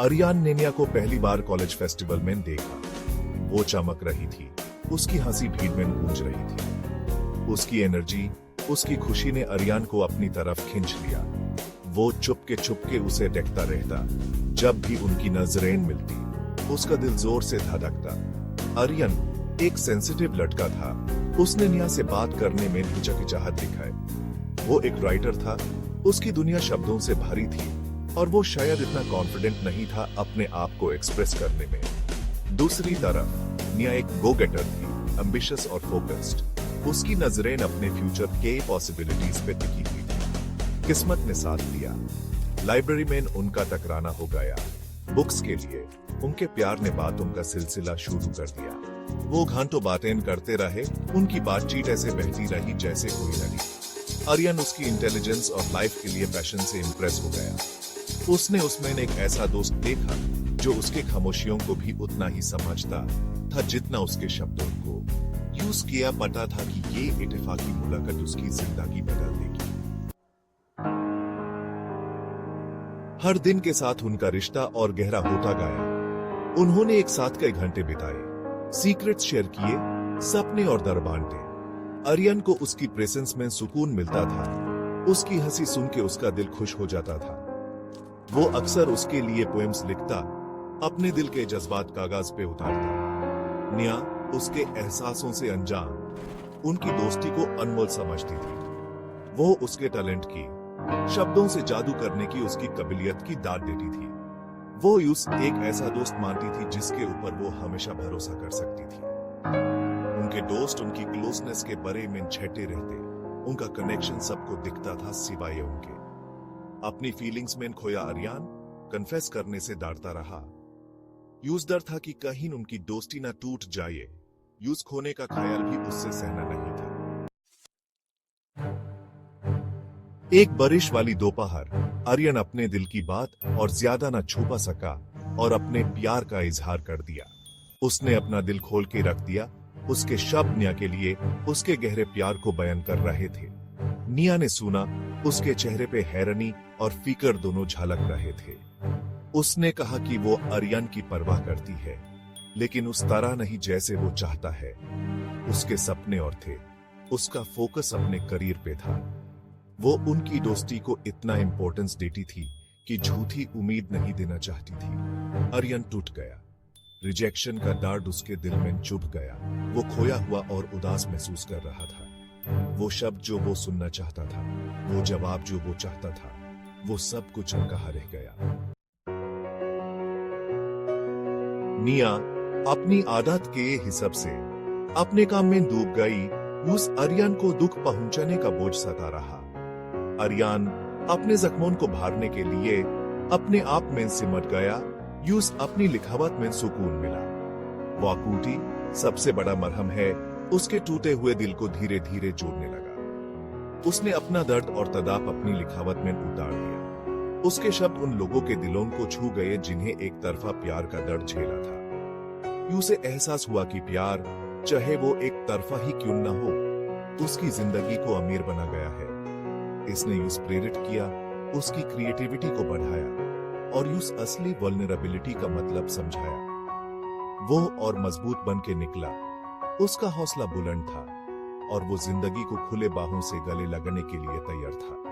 आर्यन ने निया को पहली बार कॉलेज फेस्टिवल में देखा। वो चमक रही थी, उसकी हंसी भीड़ में गूंज रही थी। उसकी एनर्जी, उसकी खुशी ने आर्यन को अपनी तरफ खींच लिया। वो चुपके उसे देखता रहता। जब भी उनकी नजरें मिलती, उसका दिल जोर से धड़कता। आर्यन एक सेंसिटिव लड़का था। उसने निया से बात करने में हिचकिचाहट दिखाई। वो एक राइटर था, उसकी दुनिया शब्दों से भरी थी और वो शायद इतना कॉन्फिडेंट नहीं था अपने आप को एक्सप्रेस करने में। दूसरी तरफ निया एक गो गेटर थी, एम्बिशियस और फोकस्ड। उसकी नजरें अपने फ्यूचर के पॉसिबिलिटीज पे टिकी हुई थी। किस्मत ने साथ दिया। लाइब्रेरी में उनका टकराना हो गया। बुक्स के लिए उनके प्यार ने बातों का सिलसिला शुरू कर दिया। वो घंटों बातें करते रहे। उनकी बातचीत ऐसे बहती रही जैसे कोई नदी। आर्यन उसकी इंटेलिजेंस और लाइफ के लिए पैशन से इंप्रेस हो गया। उसने उसमें एक ऐसा दोस्त देखा जो उसके खामोशियों को भी उतना ही समझता था जितना उसके शब्दों को यूज किया। पता था कि ये इत्तेफाकी मुलाकात उसकी जिंदगी बदल देगी। हर दिन के साथ उनका रिश्ता और गहरा होता गया। उन्होंने एक साथ कई घंटे बिताए, सीक्रेट्स शेयर किए, सपने और दर बांटे। आर्यन को उसकी प्रेजेंस में सुकून मिलता था। उसकी हंसी सुन के उसका दिल खुश हो जाता था। वो अक्सर उसके लिए पोएम्स लिखता, अपने दिल के जज्बात कागज पे उतारता। निया उसके एहसासों से अनजान, उनकी दोस्ती को अनमोल समझती थी। वो उसके टैलेंट की, शब्दों से जादू करने की उसकी काबिलियत की दाद देती थी। वो उसे एक ऐसा दोस्त मानती थी जिसके ऊपर वो हमेशा भरोसा कर सकती थी। उनके दोस्त उनकी क्लोजनेस के बारे में छेटे रहते। उनका कनेक्शन सबको दिखता था सिवाय उनके। अपनी फीलिंग्स में खोया आर्यन कन्फेस करने से डरता रहा। यूज डर था कि कहीं उनकी दोस्ती ना टूट जाए। यूज खोने का ख्याल भी उससे सहना नहीं था। एक बारिश वाली दोपहर आर्यन अपने दिल की बात और ज्यादा न छुपा सका और अपने प्यार का इजहार कर दिया। उसने अपना दिल खोल के रख दिया। उसके शब्द निया के लिए उसके गहरे प्यार को बयान कर रहे थे। निया ने सुना, उसके चेहरे पे हैरानी और फिक्र दोनों झलक रहे थे। उसने कहा कि वो आर्यन की परवाह करती है, लेकिन उस तरह नहीं जैसे वो चाहता है। उसके सपने और थे। उसका फोकस अपने करियर पे था। वो उनकी दोस्ती को इतना इंपॉर्टेंस देती थी कि झूठी उम्मीद नहीं देना चाहती थी। आर्यन टूट गया। रिजेक्शन का दर्द उसके दिल में चुभ गया। वो खोया हुआ और उदास महसूस कर रहा था। वो शब्द जो वो सुनना चाहता था, वो जवाब जो वो चाहता था, वो सब कुछ अनकहा रह गया। निया अपनी आदत के हिसाब से अपने काम में डूब गई। उस आर्यन को दुख पहुंचाने का बोझ सता रहा। आर्यन अपने जख्मों को भरने के लिए अपने आप में सिमट गया। यूस अपनी लिखावट में सुकून मिला। वाकुटी सबसे बड़ा मरहम है। उसके टूटे हुए दिल को धीरे धीरे जोड़ने लगा। उसने अपना दर्द और तड़प अपनी लिखावट में उतार दिया। उसके शब्द उन लोगों के दिलों को छू गए जिन्हें एक तरफा प्यार का दर्द झेला था। यूसे एहसास हुआ कि प्यार, चाहे वो एक तरफा ही क्यों न हो, उसकी जिंदगी को अमीर बना गया है। इसने यूस प्रेरित किया, उसकी क्रिएटिविटी को बढ़ाया और यूस असली वल्नरेबिलिटी का मतलब समझाया। वो और मजबूत बन के निकला। उसका हौसला बुलंद था और वो जिंदगी को खुले बाहों से गले लगने के लिए तैयार था।